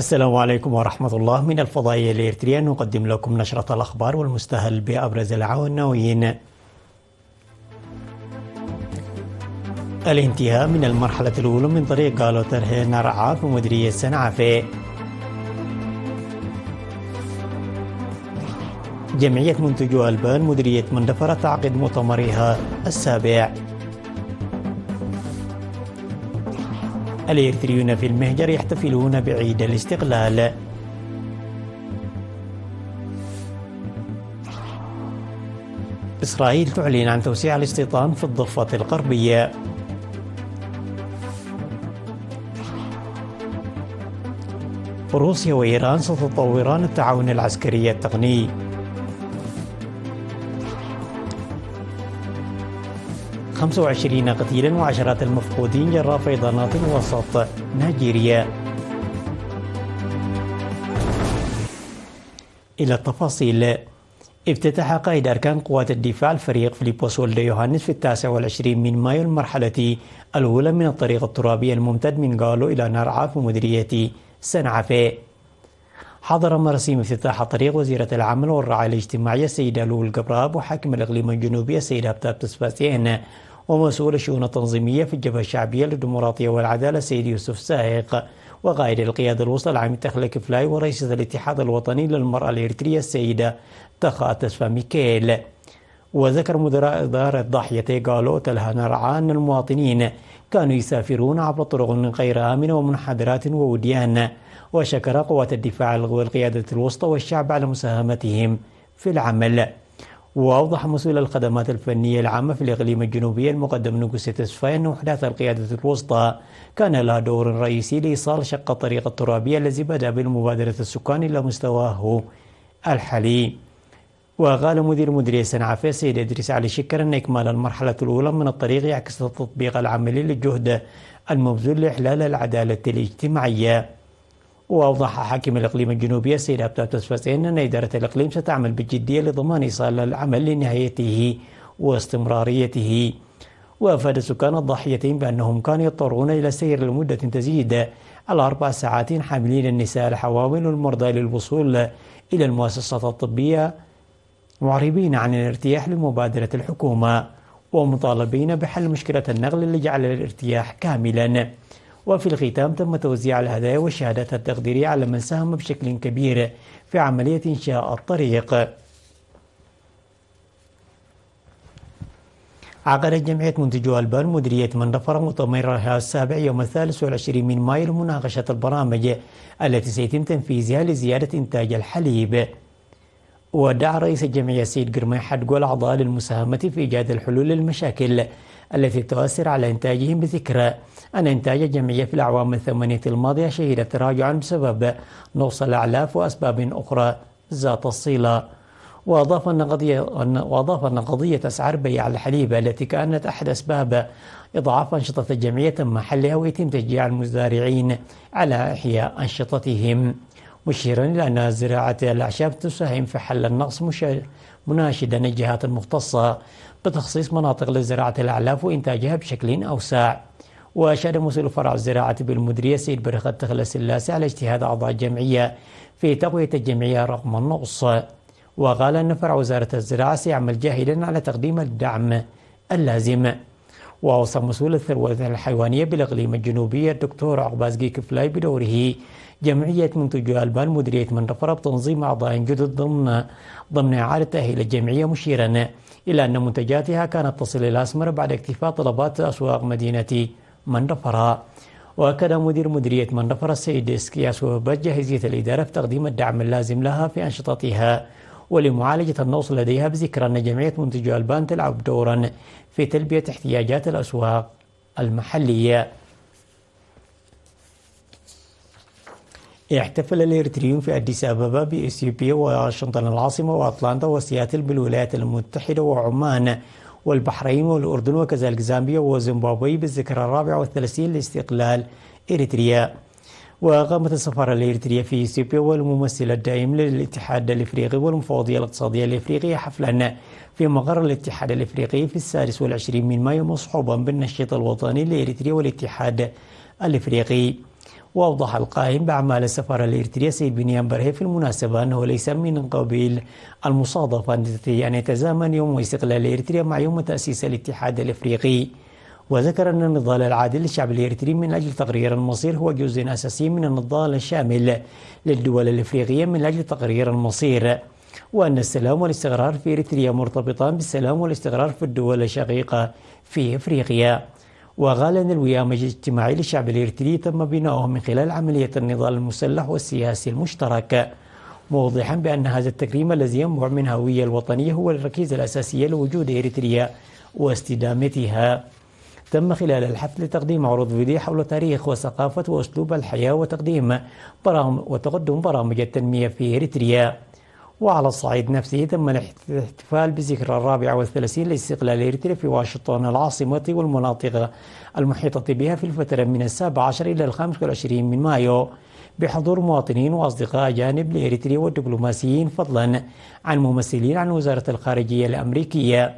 السلام عليكم ورحمة الله. من الفضائية الإريترية نقدم لكم نشرة الأخبار والمستهل بأبرز العناوين. الانتهاء من المرحلة الأولى من طريق غالوتر نرعا في مديرية سنعفة. جمعية منتجو ألبان مديرية مندفرة تعقد مؤتمرها السابع. الإريتريون في المهجر يحتفلون بعيد الاستقلال. إسرائيل تعلن عن توسيع الاستيطان في الضفة الغربية. روسيا وإيران ستطوران التعاون العسكري التقني. – 25 قتيلا وعشرات المفقودين جراء فيضانات وسط نيجيريا. إلى التفاصيل. افتتح قائد أركان قوات الدفاع الفريق فيليبوس ولدي يوهانس في 29 من مايو المرحلة الأولى من الطريق الترابي الممتد من غالو إلى نرعا في مديرية سنعفة. حضر مراسيم افتتاح الطريق وزيرة العمل والرعاية الاجتماعية السيدة لول قبراب وحاكم الإقليم الجنوبي السيدة أبتاب تسباسين ومسؤول الشؤون التنظيمية في الجبهة الشعبية للديمقراطية والعدالة السيد يوسف سائق وقائد القيادة الوسطى العام تخلة كفلاي ورئيسة الاتحاد الوطني للمرأة الإريترية السيدة تخا تسفا ميكيل. وذكر مدراء إدارة ضاحيتي غالو تلها نرعا أن المواطنين كانوا يسافرون عبر طرق غير آمنة ومنحدرات ووديان، وشكر قوات الدفاع والقيادة الوسطى والشعب على مساهمتهم في العمل. وأوضح مسؤول الخدمات الفنية العامة في الإقليم الجنوبي المقدم نقوسي تسفاي أن وحدات القيادة الوسطى كان لها دور رئيسي لإيصال شق الطريق الترابي الذي بدأ بالمبادرة السكان إلى مستواه الحالي. وقال مدير مديرية سنعفة السيد إدريس علي شكر أن إكمال المرحلة الأولى من الطريق يعكس التطبيق العملي للجهد المبذول لإحلال العدالة الاجتماعية. وأوضح حاكم الإقليم الجنوبي السيد أبتاب تسفاسين أن إدارة الإقليم ستعمل بجدية لضمان إيصال العمل لنهايته واستمراريته. وأفاد سكان الضاحيتين بأنهم كانوا يضطرون إلى السير لمدة تزيد على 4 ساعات حاملين النساء الحوامل والمرضى للوصول إلى المؤسسات الطبية، معربين عن الارتياح لمبادرة الحكومة ومطالبين بحل مشكلة النقل اللي جعل الارتياح كاملا. وفي الختام تم توزيع الهدايا والشهادات التقديرية على من ساهم بشكل كبير في عملية إنشاء الطريق. عقدت جمعية منتجو ألبان مديرية مندفرة مؤتمرها السابع يوم 23 من مايو لمناقشة البرامج التي سيتم تنفيذها لزيادة إنتاج الحليب. ودعا رئيس الجمعية السيد قرمي حدقو الأعضاء للمساهمة في إيجاد الحلول للمشاكل التي تؤثر على إنتاجهم، بذكر أن إنتاج الجمعية في الأعوام 8 الماضية شهد تراجعا بسبب نقص الأعلاف وأسباب أخرى ذات الصلة. وأضاف أن قضية أسعار بيع الحليب التي كانت أحد أسباب إضعاف أنشطة الجمعية تم حلها ويتم تشجيع المزارعين على إحياء أنشطتهم، مشيرا إلى أن زراعة الأعشاب تساهم في حل النقص، مناشدا الجهات المختصة بتخصيص مناطق لزراعة الأعلاف وإنتاجها بشكل أوسع. وأشاد مسؤول فرع الزراعة بالمديرية السيد برخة تخلة السلاسي على اجتهاد أعضاء الجمعية في تقوية الجمعية رغم النقص. وقال أن فرع وزارة الزراعة سيعمل جاهدا على تقديم الدعم اللازم. وأوصى مسؤول الثروة الحيوانية بالإقليم الجنوبي الدكتور عقبازقي كفلاي بدوره جمعية منتجو ألبان مديرية مندفرة بتنظيم أعضاء جدد ضمن إعادة تأهيل الجمعية، مشيرا إلى أن منتجاتها كانت تصل إلى أسمر بعد اكتفاء طلبات أسواق مدينة مندفرة. وأكد مدير مديرية مندفرة السيد إسكياس جاهزية الإدارة في تقديم الدعم اللازم لها في أنشطتها ولمعالجة النقص لديها، بذكر أن جمعية منتجو ألبان تلعب دورا في تلبية احتياجات الأسواق المحلية. احتفل الإريتريون في أديس أبابا بإثيوبيا وواشنطن العاصمة وأطلانتا وسياتل بالولايات المتحدة وعمان والبحرين والأردن وكذلك زامبيا وزيمبابوي بالذكرى 34 لاستقلال إريتريا. وقامت السفارة الإريترية في إثيوبيا والممثل الدائم للاتحاد الإفريقي والمفوضية الاقتصادية الإفريقية حفلا في مقر الاتحاد الإفريقي في 26 من مايو، مصحوبا بالنشيط الوطني لإريتريا والاتحاد الإفريقي. وأوضح القائم بأعمال السفارة الإريترية سيد بنيام برهي في المناسبة أنه ليس من قبيل المصادفة أن يتزامن يوم استقلال إريتريا مع يوم تأسيس الاتحاد الإفريقي. وذكر أن النضال العادل للشعب الإريتري من أجل تقرير المصير هو جزء أساسي من النضال الشامل للدول الإفريقية من أجل تقرير المصير، وأن السلام والاستقرار في إريتريا مرتبطان بالسلام والاستقرار في الدول الشقيقة في إفريقيا. وقال أن الوئام الاجتماعي للشعب الإريتري تم بناؤه من خلال عملية النضال المسلح والسياسي المشترك، موضحا بأن هذا التكريم الذي ينبع من الهوية الوطنية هو الركيزة الأساسية لوجود إريتريا واستدامتها. تم خلال الحفل تقديم عروض فيديو حول تاريخ وثقافة وأسلوب الحياة وتقدم برامج التنمية في إريتريا. وعلى الصعيد نفسه تم الاحتفال بذكرى 34 لاستقلال إريتريا في واشنطن العاصمة والمناطق المحيطة بها في الفترة من 17 إلى 25 من مايو بحضور مواطنين وأصدقاء أجانب لإريتريا والدبلوماسيين، فضلا عن ممثلين عن وزارة الخارجية الأمريكية.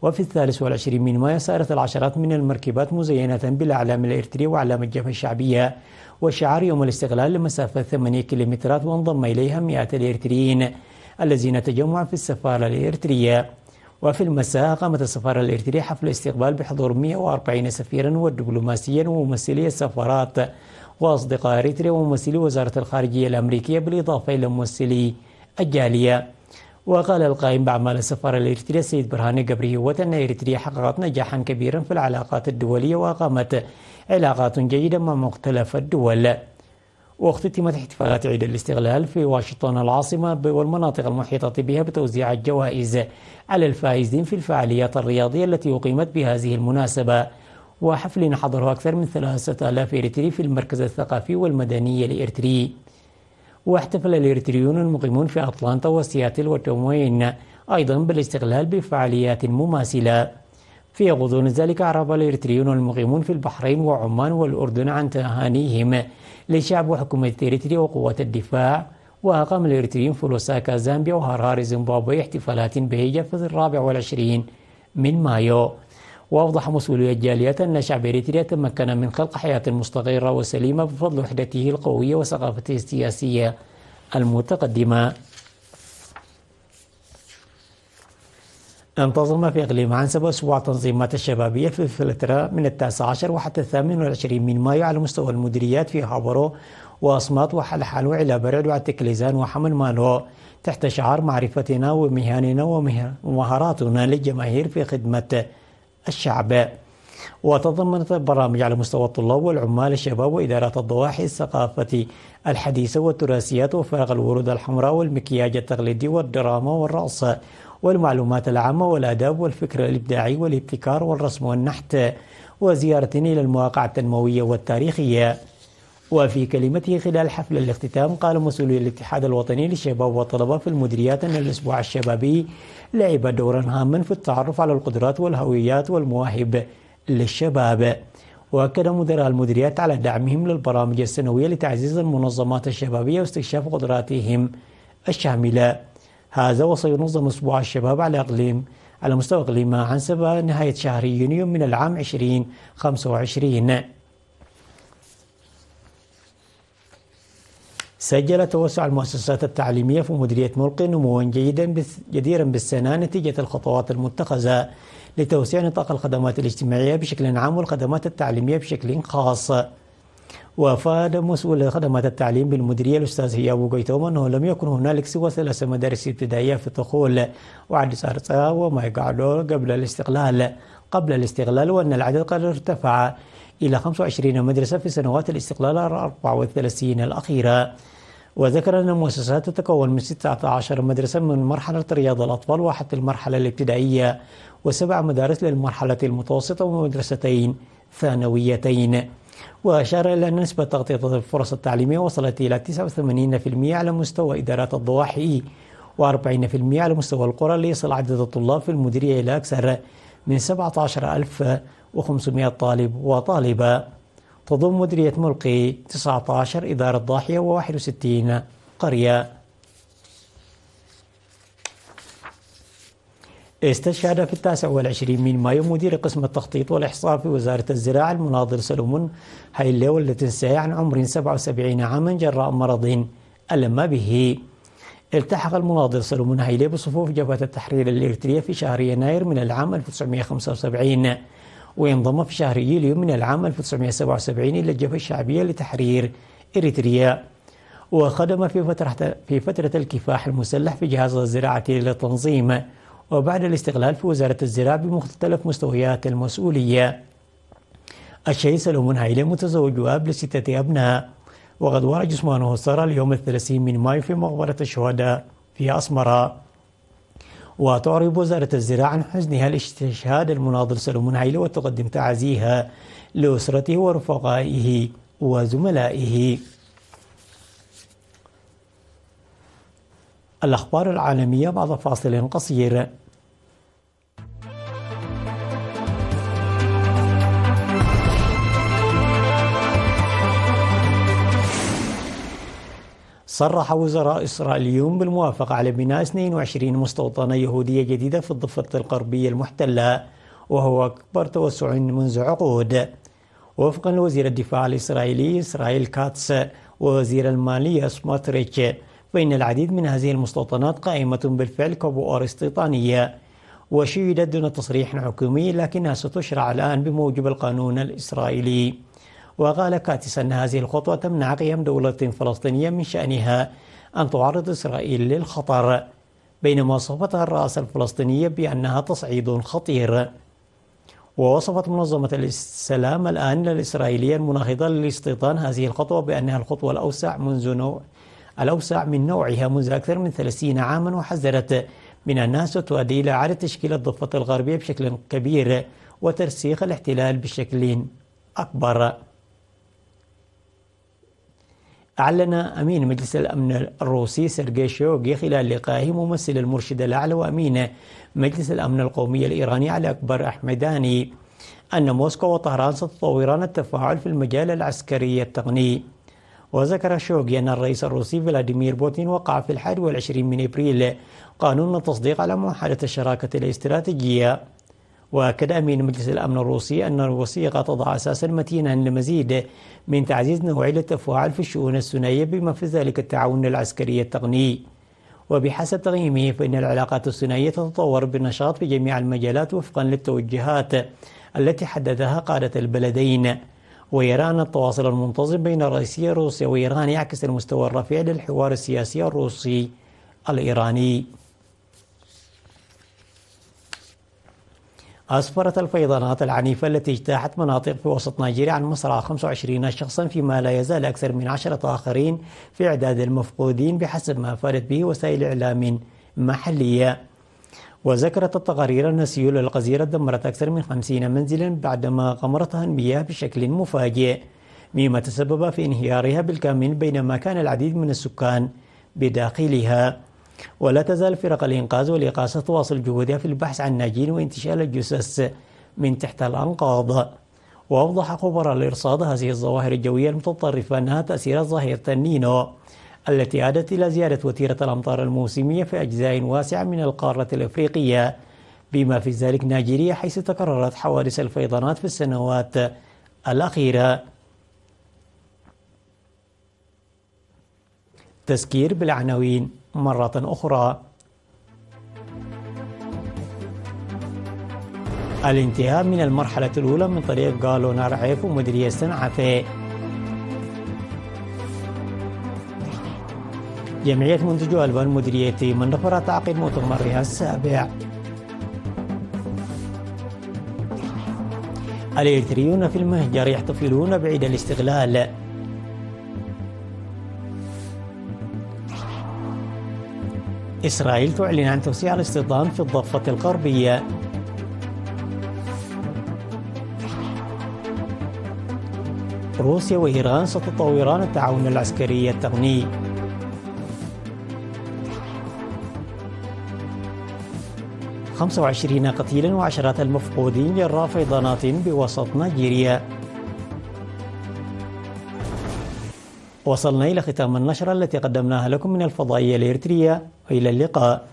وفي 23 من مايو سارت العشرات من المركبات مزينة بالأعلام الإريترية وأعلام الجبهة الشعبية وشعار يوم الاستقلال لمسافة 8 كيلومترات، وانضم إليها مئات الإريتريين الذين تجمعوا في السفارة الإريترية. وفي المساء قامت السفارة الإريترية حفل استقبال بحضور 140 سفيرا ودبلوماسيا وممثلي السفارات وأصدقاء إريتريا وممثلي وزارة الخارجية الأمريكية بالإضافة إلى ممثلي الجالية. وقال القائم بأعمال السفارة الإريترية سيد برهان قبريهوت أن إريتريا حققت نجاحا كبيرا في العلاقات الدولية وأقامت علاقات جيدة مع مختلف الدول. واختتمت احتفالات عيد الاستقلال في واشنطن العاصمة والمناطق المحيطة بها بتوزيع الجوائز على الفائزين في الفعاليات الرياضية التي أقيمت بهذه المناسبة، وحفل حضره أكثر من 3000 إريتري في المركز الثقافي والمدني الإريتري. واحتفل الإريتريون المقيمون في أطلانتا وسياتل وتوموين أيضا بالاستقلال بفعاليات مماثلة. في غضون ذلك أعرب الإريتريون المقيمون في البحرين وعمان والأردن عن تهانيهم لشعب وحكومة إريتريا وقوات الدفاع. وأقام الإريتريون في لوساكا زامبيا وهراري زيمبابوي احتفالات بهجة في 24 من مايو. وأوضح مسؤولي الجاليات أن شعب إريتريا تمكن من خلق حياة مستقرة وسليمة بفضل وحدته القوية وثقافته السياسية المتقدمة. انتظم في إقليم عنسبة أسبوع تنظيمات الشبابية في الفترة من 19 وحتى 28 من مايو على مستوى المديريات في هابورو وأصمات وحلحال وعلى برد وعتكليزان وحمل مانو تحت شعار معرفتنا ومهاننا ومهاراتنا للجماهير في خدمة الشعب. وتضمنت برامج على مستوى الطلاب والعمال الشباب وإدارات الضواحي الثقافة الحديثة والتراثيات وفرق الورود الحمراء والمكياج التقليدي والدراما والرقص والمعلومات العامة والآداب والفكر الإبداعي والابتكار والرسم والنحت وزيارة إلى المواقع التنموية والتاريخية. وفي كلمته خلال حفل الاختتام قال مسؤولي الاتحاد الوطني للشباب والطلبة في المديريات أن الأسبوع الشبابي لعب دورا هاما في التعرف على القدرات والهويات والمواهب للشباب. وأكد مدراء المديريات على دعمهم للبرامج السنوية لتعزيز المنظمات الشبابية واستكشاف قدراتهم الشاملة. هذا وسينظم أسبوع الشباب على مستوى إقليم عنسبة نهاية شهر يونيو من العام 2025. سجل توسع المؤسسات التعليمية في مديرية ملقي نموا جديرا بالسنة نتيجة الخطوات المتخذة لتوسيع نطاق الخدمات الاجتماعية بشكل عام والخدمات التعليمية بشكل خاص. وأفاد مسؤول خدمات التعليم بالمديرية الأستاذ هيابو قيتوم أنه لم يكن هنالك سوى 3 مدارس ابتدائية في الدخول وعد سارتا وما يقعدوا قبل الاستقلال وأن العدد قد ارتفع إلى 25 مدرسة في سنوات الاستقلال 34 الأخيرة. وذكر أن المؤسسات تتكون من 16 مدرسة من مرحلة رياض الأطفال وحتى المرحلة الابتدائية و7 مدارس للمرحلة المتوسطة ومدرستين ثانويتين. وأشار إلى أن نسبة تغطية الفرص التعليمية وصلت إلى 89% على مستوى إدارات الضواحي و40% على مستوى القرى، ليصل عدد الطلاب في المديرية إلى أكثر من 17500 طالب وطالبة. تضم مديرية ملقي 19 إدارة ضاحية و61 قرية. استشهد في 29 من مايو مدير قسم التخطيط والإحصاء في وزارة الزراعة المناضل سلومون هايلي والتي انتهى عن عمر 77 عاما جراء مرض ألم به. التحق المناضل سلومون هايلي بصفوف جبهة التحرير الإريترية في شهر يناير من العام 1975، وانضم في شهر يوليو من العام 1977 إلى الجبهة الشعبية لتحرير إريتريا، وخدم في فترة الكفاح المسلح في جهاز الزراعة للتنظيم، وبعد الاستقلال في وزارة الزراعة بمختلف مستويات المسؤولية. الشهيد سلومون هايلي متزوج وأب ل6 أبناء، وقد ورى جثمانه الثرى اليوم 30 من مايو في مقبرة الشهداء في أسمرة. وتعرب وزارة الزراعة عن حزنها لاستشهاد المناضل سلومون هايلي، وتقدم تعازيها لأسرته ورفقائه وزملائه. الأخبار العالمية بعد فاصل قصير. صرح وزراء إسرائيليون بالموافقة على بناء 22 مستوطنة يهودية جديدة في الضفة الغربية المحتلة، وهو أكبر توسع منذ عقود. وفقا لوزير الدفاع الإسرائيلي إسرائيل كاتس ووزير المالية سموتريتش، فإن العديد من هذه المستوطنات قائمة بالفعل كبؤر استيطانية وشيدت دون تصريح حكومي، لكنها ستشرع الآن بموجب القانون الإسرائيلي. وقال كاتس أن هذه الخطوة تمنع قيام دولة فلسطينية من شأنها أن تعرض إسرائيل للخطر، بينما وصفتها الرئاسة الفلسطينية بأنها تصعيد خطير. ووصفت منظمة السلام الآن الإسرائيلية المناهضة لاستيطان هذه الخطوة بأنها الخطوة الأوسع من نوعها منذ أكثر من 30 عاما، وحذرت من أنها ستؤدي إلى إعادة تشكيل الضفة الغربية بشكل كبير وترسيخ الاحتلال بشكل أكبر. أعلن أمين مجلس الأمن الروسي سيرجي شويغو خلال لقائه ممثل المرشد الأعلى وأمين مجلس الأمن القومي الإيراني علي أكبر أحمداني أن موسكو وطهران ستطوران التفاعل في المجال العسكري التقني. وذكر شويغو أن الرئيس الروسي فلاديمير بوتين وقع في 21 من إبريل قانون التصديق على معاهدة الشراكة الاستراتيجية. وأكد أمين مجلس الأمن الروسي أن الوثيقة تضع أساسا متينا لمزيد من تعزيز نوعية التفاعل في الشؤون الثنائية بما في ذلك التعاون العسكري التقني. وبحسب تقييمه فإن العلاقات الثنائية تتطور بنشاط في جميع المجالات وفقا للتوجهات التي حددها قادة البلدين. ويرى أن التواصل المنتظم بين رئيسي روسيا وإيران يعكس المستوى الرفيع للحوار السياسي الروسي الإيراني. أسفرت الفيضانات العنيفة التي اجتاحت مناطق في وسط نيجيريا عن مصرع 25 شخصا، فيما لا يزال أكثر من 10 آخرين في إعداد المفقودين بحسب ما أفادت به وسائل إعلام محلية. وذكرت التقارير أن سيول الغزيرة دمرت أكثر من 50 منزلا بعدما غمرتها المياه بشكل مفاجئ، مما تسبب في انهيارها بالكامل بينما كان العديد من السكان بداخلها. ولا تزال فرق الإنقاذ والإغاثة تواصل جهودها في البحث عن ناجين وانتشال الجثث من تحت الأنقاض. وأوضح خبراء الإرصاد هذه الظواهر الجوية المتطرفة أنها تأثير ظاهرة النينو التي أدت إلى زيادة وتيرة الأمطار الموسمية في أجزاء واسعة من القارة الأفريقية، بما في ذلك نيجيريا، حيث تكررت حوادث الفيضانات في السنوات الأخيرة. تذكير بالعناوين مرة أخرى. الانتهاء من المرحلة الأولى من طريق قالو نارعيف ومديرية سنعفة. جمعية منتجو ألبان مديرية منفرة تعقد مؤتمرها السابع. الإريتريون في المهجر يحتفلون بعيد الاستقلال. إسرائيل تعلن عن توسيع الاستيطان في الضفة الغربية. روسيا وإيران ستطوران التعاون العسكري التقني. – 25 قتيلا وعشرات المفقودين جراء فيضانات بوسط نيجيريا. وصلنا إلى ختام النشرة التي قدمناها لكم من الفضائية الإريترية، وإلى اللقاء.